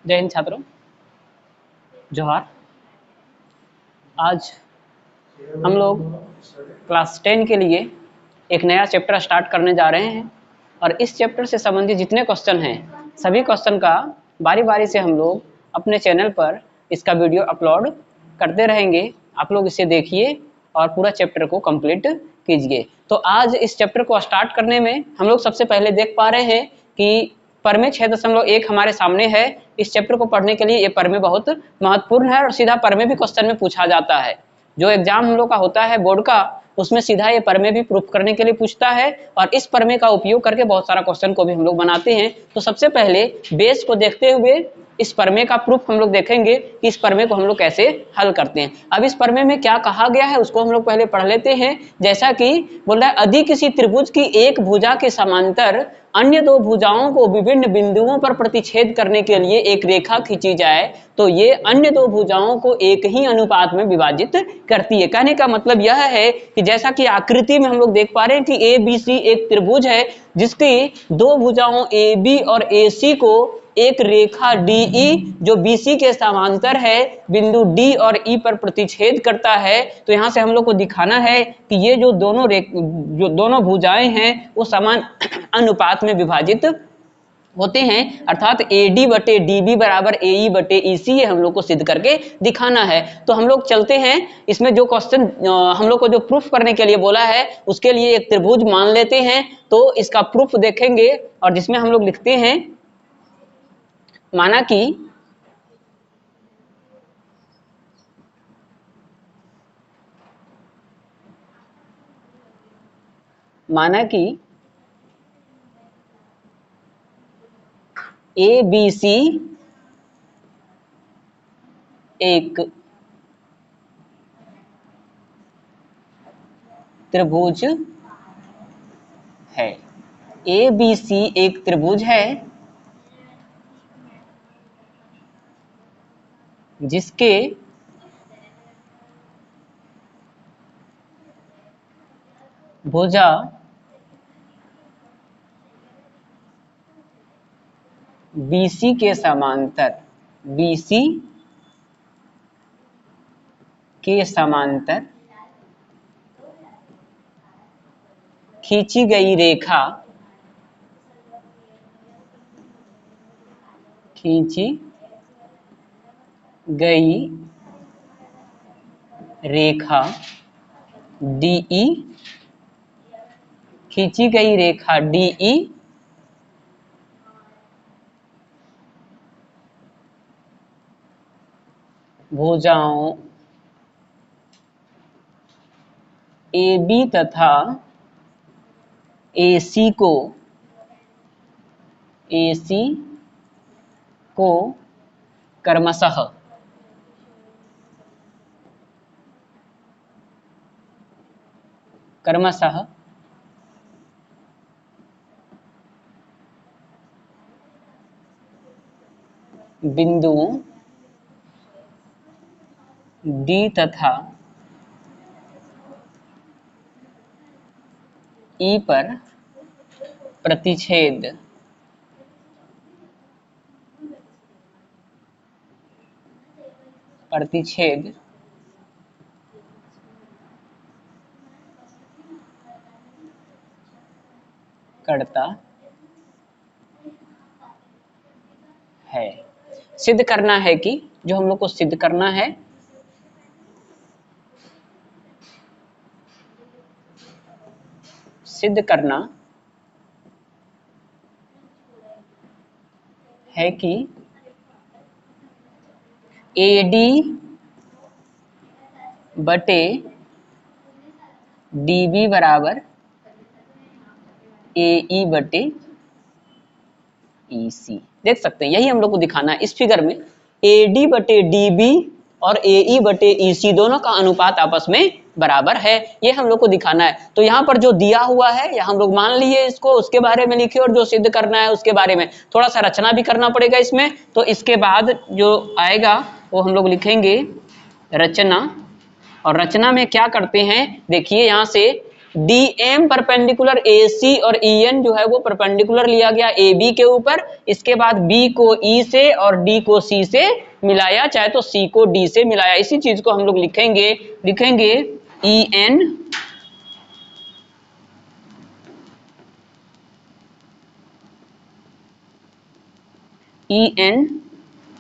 जय हिंद छात्रों, जोहार। आज हम लोग क्लास 10 के लिए एक नया चैप्टर स्टार्ट करने जा रहे हैं और इस चैप्टर से संबंधित जितने क्वेश्चन हैं सभी क्वेश्चन का बारी बारी से हम लोग अपने चैनल पर इसका वीडियो अपलोड करते रहेंगे। आप लोग इसे देखिए और पूरा चैप्टर को कंप्लीट कीजिए। तो आज इस चैप्टर को स्टार्ट करने में हम लोग सबसे पहले देख पा रहे हैं कि परमे 6.1 हमारे सामने है। इस चैप्टर को पढ़ने के लिए ये परमे बहुत महत्वपूर्ण है और सीधा परमे भी क्वेश्चन में पूछा जाता है। जो एग्जाम हम लोग का होता है बोर्ड का, उसमें सीधा ये परमे भी प्रूफ करने के लिए पूछता है और इस परमे का उपयोग करके बहुत सारा क्वेश्चन को भी हम लोग बनाते हैं। तो सबसे पहले बेस को देखते हुए इस परमे का प्रूफ हम लोग देखेंगे कि इस परमे को हम लोग कैसे हल करते हैं। अब इस परमे में क्या कहा गया है उसको हम लोग पहले पढ़ लेते हैं। जैसा कि बोल रहा है, यदि किसी त्रिभुज की एक भुजा के समांतर अन्य दो भुजाओं को विभिन्न बिंदुओं पर प्रतिच्छेद करने के लिए एक रेखा खींची जाए तो ये अन्य दो भुजाओं को एक ही अनुपात में विभाजित करती है। कहने का मतलब यह है कि जैसा कि आकृति में हम लोग देख पा रहे हैं कि ए बी सी एक त्रिभुज है जिसकी दो भुजाओं ए बी और ए सी को एक रेखा DE जो BC के समांतर है बिंदु D और E पर प्रतिच्छेद करता है। तो यहाँ से हम लोग को दिखाना है कि ये जो दोनों भुजाएं हैं वो समान अनुपात में विभाजित होते हैं, अर्थात AD बटे DB बराबर AE बटे EC ये हम लोग को सिद्ध करके दिखाना है। तो हम लोग चलते हैं, इसमें जो क्वेश्चन हम लोग को जो प्रूफ करने के लिए बोला है उसके लिए एक त्रिभुज मान लेते हैं। तो इसका प्रूफ देखेंगे और जिसमें हम लोग लिखते हैं माना कि ABC एक त्रिभुज है। ABC एक त्रिभुज है जिसके भुजा BC के समांतर खींची गई रेखा DE भुजाओं AB तथा AC को क्रमशः बिंदुओं D तथा E पर प्रतिच्छेद करता है। सिद्ध करना है कि जो हम लोग को सिद्ध करना है कि AD बटे DB बराबर AE बटे EC। देख सकते हैं, यही हम लोग को दिखाना है इस फिगर में। AD बटे DB और AE बटे EC दोनों का अनुपात आपस में बराबर है, ये हम लोग को दिखाना है। तो यहाँ पर जो दिया हुआ है या हम लोग मान लिए इसको, उसके बारे में लिखिए और जो सिद्ध करना है उसके बारे में थोड़ा सा रचना भी करना पड़ेगा इसमें। तो इसके बाद जो आएगा वो हम लोग लिखेंगे रचना। और रचना में क्या करते हैं देखिए, यहाँ से डी एम परपेंडिकुलर ए सी और ई एन जो है वो परपेंडिकुलर लिया गया ए बी के ऊपर। इसके बाद बी को ई से और डी को सी से मिलाया, चाहे तो सी को डी से मिलाया। इसी चीज को हम लोग लिखेंगे E N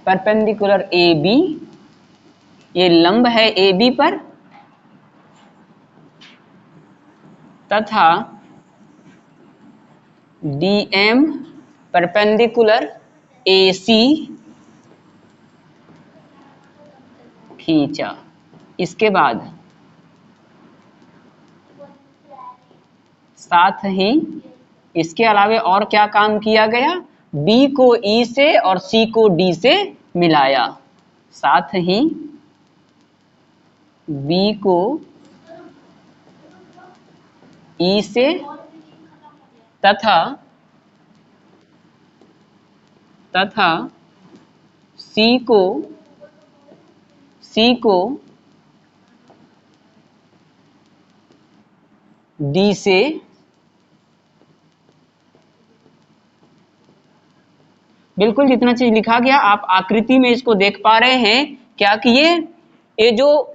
perpendicular A B, ये लंब है ए बी पर, तथा D M perpendicular A C खींचा। इसके बाद साथ ही इसके अलावे और क्या काम किया गया, बी को ई से और सी को डी से मिलाया। साथ ही बी को ई से तथा सी को डी से बिल्कुल जितना चीज लिखा गया आप आकृति में इसको देख पा रहे हैं। क्या किए, ये जो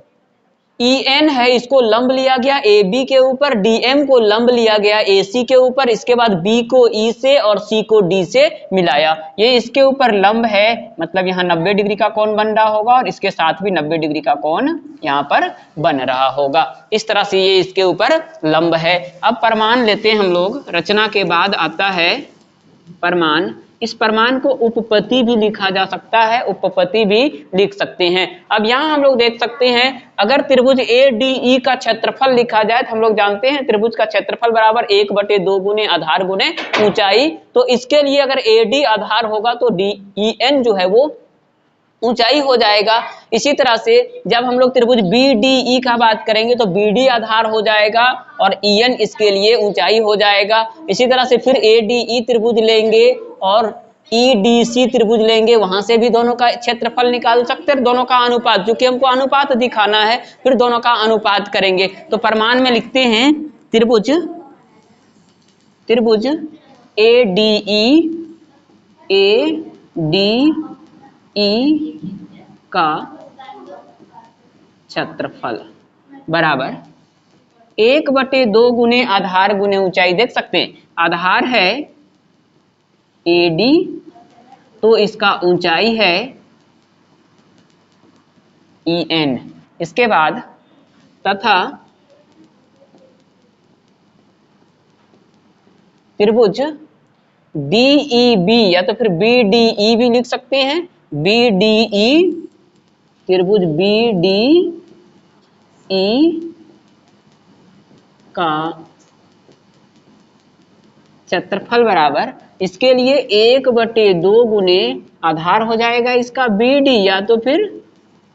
ई एन है इसको लंब लिया गया ए बी के ऊपर, डी एम को लंब लिया गया ए सी के ऊपर, इसके बाद बी को ई से और सी को डी से मिलाया। ये इसके ऊपर लंब है, मतलब यहाँ 90 डिग्री का कोण बन रहा होगा और इसके साथ भी 90 डिग्री का कोण यहाँ पर बन रहा होगा। इस तरह से ये इसके ऊपर लंब है। अब प्रमाण लेते हैं हम लोग। रचना के बाद आता है प्रमाण। इस प्रमाण को उपपत्ति भी लिखा जा सकता है, उपपत्ति भी लिख सकते हैं। अब यहाँ हम लोग देख सकते हैं, अगर त्रिभुज ए डी ई का क्षेत्रफल लिखा जाए तो हम लोग जानते हैं त्रिभुज का क्षेत्रफल बराबर 1/2 गुने आधार गुने ऊंचाई। तो इसके लिए अगर ए डी आधार होगा तो डी ई एन जो है वो ऊंचाई हो जाएगा। इसी तरह से जब हम लोग त्रिभुज बी डी ई का बात करेंगे तो बी डी आधार हो जाएगा और ई एन इसके लिए ऊंचाई हो जाएगा। इसी तरह से फिर ए डी ई त्रिभुज लेंगे और ई डी सी त्रिभुज लेंगे, वहां से भी दोनों का क्षेत्रफल निकाल सकते हैं, दोनों का अनुपात, जो कि हमको अनुपात दिखाना है, फिर दोनों का अनुपात करेंगे। तो प्रमाण में लिखते हैं त्रिभुज ए डी ई का क्षेत्रफल बराबर 1/2 गुने आधार गुने ऊंचाई। देख सकते हैं आधार है ए डी, तो इसका ऊंचाई है ई एन। इसके बाद तथा त्रिभुज डी ई बी या तो फिर बी डी ई भी लिख सकते हैं, बी डी ई, त्रिभुज बी डी ई का क्षेत्रफल बराबर, इसके लिए 1/2 गुने आधार हो जाएगा इसका बी डी या तो फिर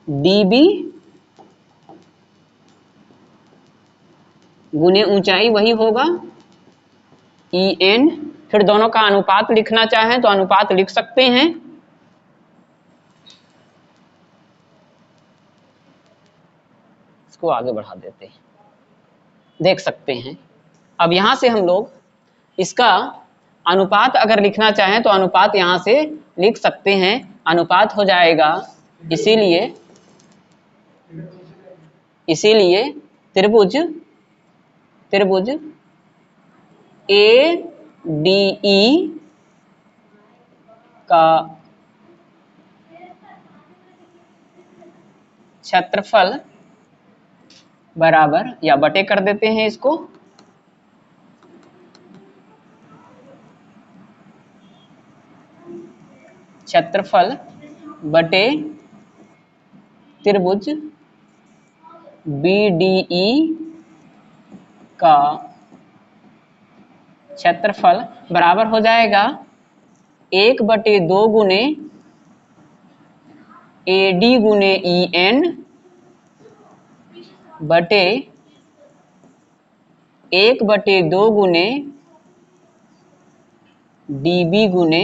डी बी गुने ऊंचाई, वही होगा ई एन। फिर दोनों का अनुपात लिखना चाहें तो अनुपात लिख सकते हैं। इसको आगे बढ़ा देते हैं, देख सकते हैं। अब यहां से हम लोग इसका अनुपात अगर लिखना चाहें तो अनुपात यहां से लिख सकते हैं। अनुपात हो जाएगा, इसीलिए त्रिभुज ए डी ई का क्षेत्रफल बराबर, या बटे कर देते हैं इसको, क्षेत्रफल बटे त्रिभुज बी डी ई का क्षेत्रफल बराबर हो जाएगा 1/2 गुने ए डी गुने ई एन बटे 1/2 गुने डी बी गुने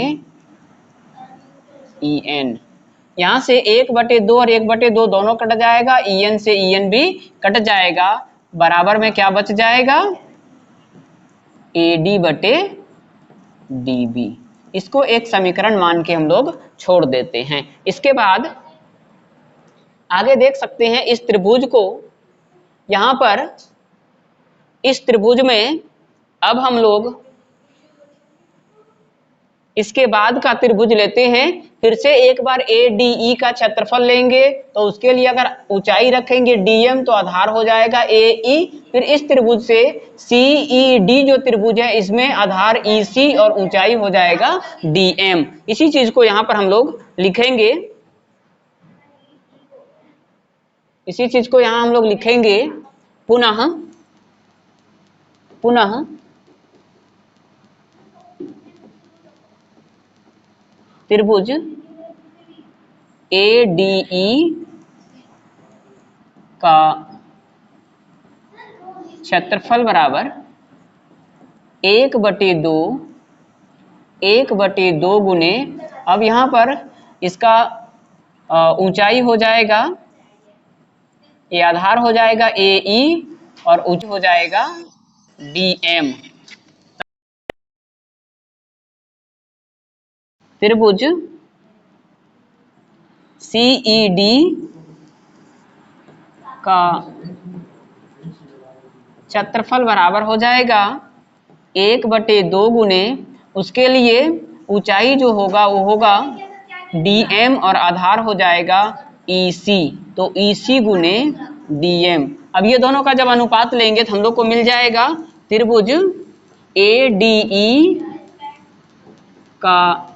ई एन। यहां से 1/2 और 1/2 दोनों कट जाएगा, ई एन से ई एन भी कट जाएगा। बराबर में क्या बच जाएगा, AD बटे DB। इसको एक समीकरण मान के हम लोग छोड़ देते हैं। इसके बाद आगे देख सकते हैं इस त्रिभुज को, यहां पर इस त्रिभुज में अब हम लोग इसके बाद का त्रिभुज लेते हैं। फिर से एक बार ADE का क्षेत्रफल लेंगे, तो उसके लिए अगर ऊंचाई रखेंगे DM तो आधार हो जाएगा AE। फिर इस त्रिभुज से CED जो त्रिभुज है इसमें आधार EC और ऊंचाई हो जाएगा DM। इसी चीज को यहां पर हम लोग लिखेंगे, इसी चीज को यहां हम लोग लिखेंगे पुनः त्रिभुज ADE का क्षेत्रफल बराबर 1/2 गुने, अब यहाँ पर इसका ऊंचाई हो जाएगा, ये आधार हो जाएगा AE और ऊंचाई हो जाएगा DM। त्रिभुज CED का क्षेत्रफल बराबर हो जाएगा 1/2 गुने, उसके लिए ऊंचाई जो होगा वो होगा DM और आधार हो जाएगा EC, तो EC गुने DM। अब ये दोनों का जब अनुपात लेंगे तो हम लोग को मिल जाएगा त्रिभुज ADE का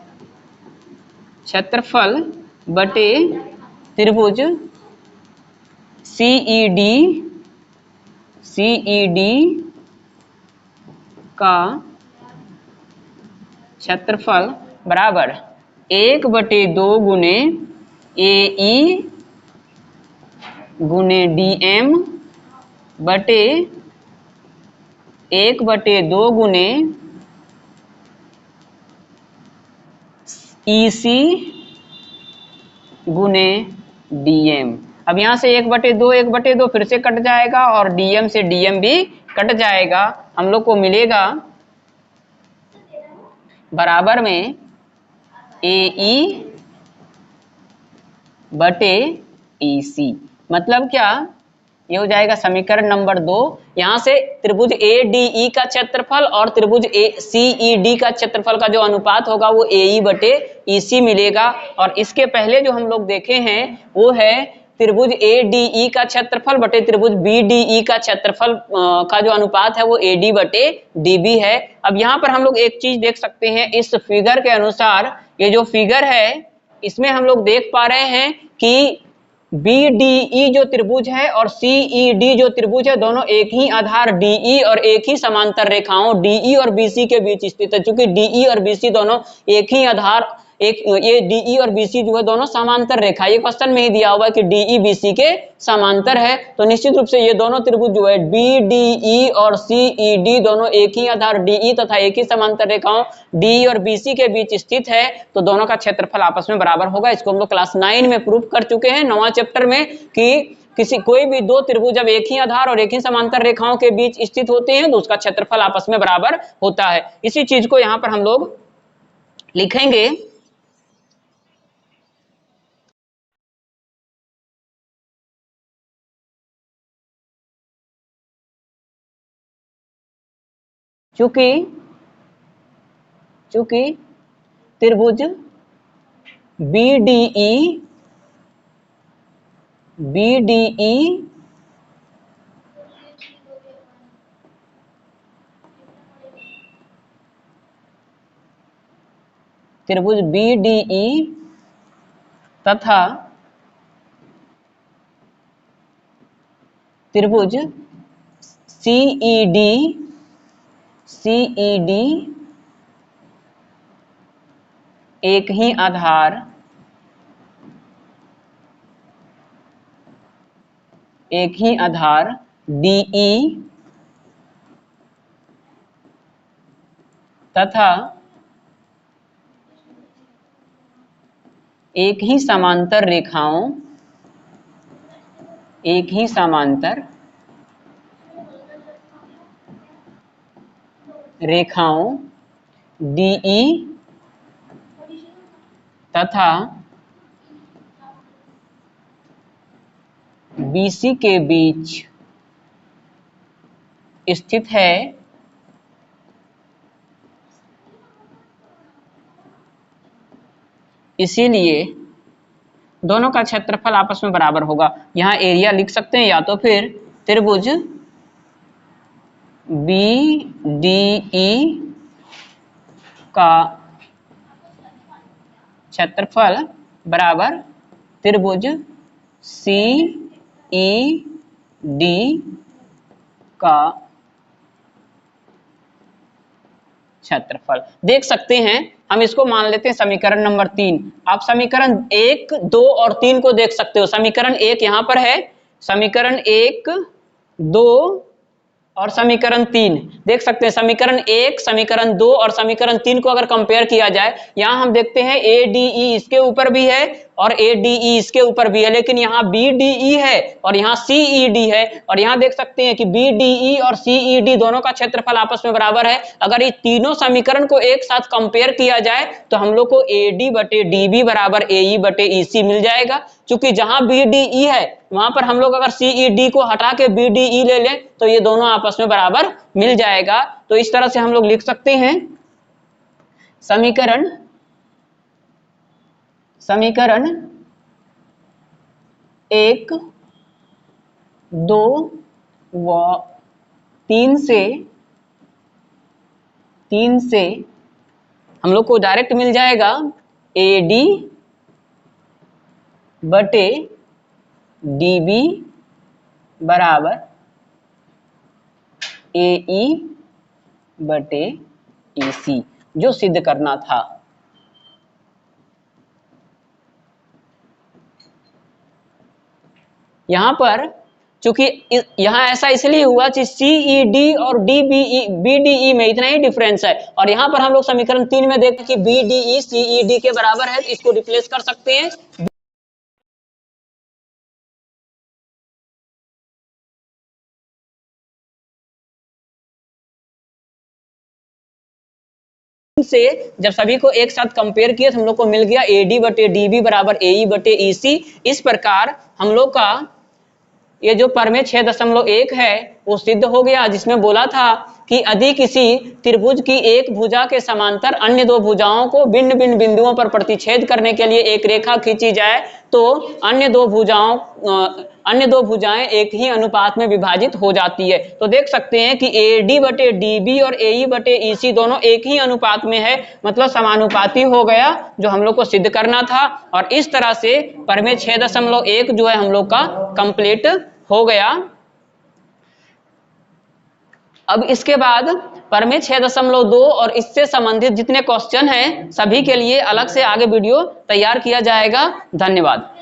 क्षेत्रफल बटे त्रिभुज CED का क्षेत्रफल बराबर 1/2 गुने AE गुने DM बटे 1/2 गुने EC गुने DM। अब यहाँ से 1/2 फिर से कट जाएगा और DM से DM भी कट जाएगा। हम लोग को मिलेगा बराबर में AE बटे EC। मतलब क्या, ये हो जाएगा समीकरण नंबर 2। यहाँ से त्रिभुज ADE का क्षेत्रफल और त्रिभुज CED का क्षेत्रफल का जो अनुपात होगा वो AE बटे EC मिलेगा। और इसके पहले जो हम लोग देखे हैं वो है त्रिभुज ADE का क्षेत्रफल बटे त्रिभुज BDE का क्षेत्रफल का जो अनुपात है वो AD बटे DB है। अब यहाँ पर हम लोग एक चीज देख सकते हैं, इस फिगर के अनुसार ये जो फिगर है इसमें हम लोग देख पा रहे हैं कि BDE जो त्रिभुज है और CED जो त्रिभुज है दोनों एक ही आधार DE और एक ही समांतर रेखाओं DE और BC के बीच स्थित है। चूंकि DE और BC दोनों एक ही आधार, एक ये DE और BC जो है दोनों समांतर रेखा, ये क्वेश्चन में ही दिया हुआ है कि DE BC के समांतर है, तो निश्चित रूप से ये दोनों त्रिभुज जो है BDE और CED दोनों एक ही आधार DE तथा एक ही समांतर रेखाओं DE और BC के बीच स्थित है, तो दोनों का क्षेत्रफल आपस में बराबर होगा। इसको हम लोग क्लास 9 में प्रूफ कर चुके हैं 9वां चैप्टर में कि कोई भी दो त्रिभुज जब एक ही आधार और एक ही समांतर रेखाओं के बीच स्थित होते हैं तो उसका क्षेत्रफल आपस में बराबर होता है। इसी चीज को यहाँ पर हम लोग लिखेंगे चूंकि त्रिभुज BDE त्रिभुज BDE तथा त्रिभुज CED एक ही आधार DE तथा एक ही समांतर रेखाओं रेखाओं DE तथा BC के बीच स्थित है, इसीलिए दोनों का क्षेत्रफल आपस में बराबर होगा। यहाँ एरिया लिख सकते हैं या तो फिर त्रिभुज BDE का क्षेत्रफल बराबर त्रिभुज CED का क्षेत्रफल। देख सकते हैं, हम इसको मान लेते हैं समीकरण नंबर 3। आप समीकरण 1, 2 और 3 को देख सकते हो। समीकरण 1 यहां पर है, समीकरण 1, 2 और समीकरण 3 देख सकते हैं। समीकरण 1, समीकरण 2 और समीकरण 3 को अगर कंपेयर किया जाए, यहां हम देखते हैं ADE इसके ऊपर भी है और ADE इसके ऊपर भी है, लेकिन यहाँ BDE है और यहाँ CED है। और यहाँ देख सकते हैं कि BDE और CED दोनों का क्षेत्रफल आपस में बराबर है। अगर ये तीनों समीकरण को एक साथ कंपेयर किया जाए तो हम लोग को AD बटे DB बराबर AE बटे EC मिल जाएगा। चूंकि जहां BDE है वहां पर हम लोग अगर CED को हटा के BDE ले लें तो ये दोनों आपस में बराबर मिल जाएगा। तो इस तरह से हम लोग लिख सकते हैं समीकरण 1, 2 व 3 से हम लोग को डायरेक्ट मिल जाएगा AD बटे DB बराबर AE बटे EC, जो सिद्ध करना था। यहां पर चूंकि यहां ऐसा इसलिए हुआ कि CED और BDE में इतना ही डिफरेंस है, और यहां पर हम लोग समीकरण 3 में देखते हैं कि BDE CED के बराबर है, तो इसको रिप्लेस कर सकते हैं से। जब सभी को एक साथ कंपेयर किया तो हम लोग को मिल गया AD बटे DB बराबर AE बटे EC। इस प्रकार हम लोग का ये जो परमेय 6.1 है वो सिद्ध हो गया, जिसमें बोला था कि यदि किसी त्रिभुज की एक भुजा के समांतर अन्य दो भुजाओं को भिन्न भिन्न बिंदुओं पर प्रतिच्छेद करने के लिए एक रेखा खींची जाए तो अन्य दो भुजाएं एक ही अनुपात में विभाजित हो जाती है। तो देख सकते हैं कि AD बटे DB और AE बटे EC दोनों एक ही अनुपात में है, मतलब समानुपाती हो गया, जो हम लोग को सिद्ध करना था। और इस तरह से परमेय 6.1 जो है हम लोग का कंप्लीट हो गया। अब इसके बाद परमेय 6.2 और इससे संबंधित जितने क्वेश्चन हैं सभी के लिए अलग से आगे वीडियो तैयार किया जाएगा। धन्यवाद।